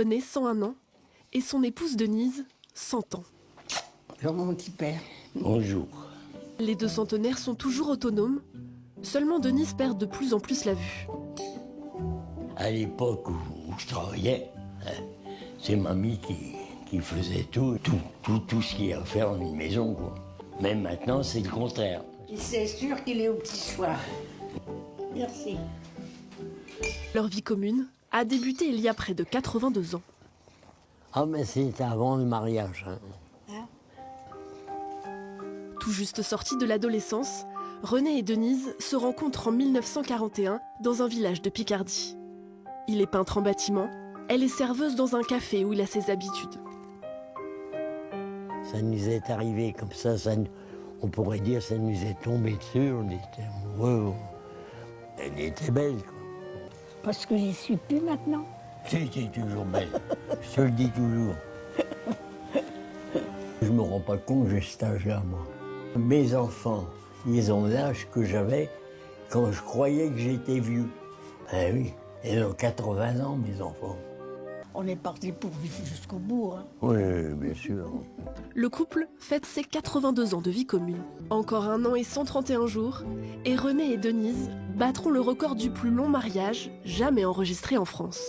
René, 101 ans, et son épouse Denise, 100 ans. Bonjour mon petit père. Bonjour. Les deux centenaires sont toujours autonomes, seulement Denise perd de plus en plus la vue. À l'époque où je travaillais, c'est mamie qui faisait tout ce qu'il y a à faire dans une maison, quoi. Même maintenant, c'est le contraire. C'est sûr qu'il est au petit soir. Merci. Leur vie commune a débuté il y a près de 82 ans. Ah, mais c'était avant le mariage. Tout juste sortis de l'adolescence, René et Denise se rencontrent en 1941 dans un village de Picardie. Il est peintre en bâtiment, elle est serveuse dans un café où il a ses habitudes. Ça nous est arrivé comme ça, on pourrait dire ça nous est tombé dessus, on était amoureux. Elle était belle, quoi. Parce que j'y suis plus maintenant. C'était toujours belle, je te le dis toujours. Je me rends pas compte que j'ai cet âge-là, moi. Mes enfants, ils ont l'âge que j'avais quand je croyais que j'étais vieux. Eh oui, ils ont 80 ans, mes enfants. On est parti pour vivre jusqu'au bout. Hein. Oui, bien sûr. Le couple fête ses 82 ans de vie commune. Encore 1 an et 131 jours, et René et Denise battront le record du plus long mariage jamais enregistré en France.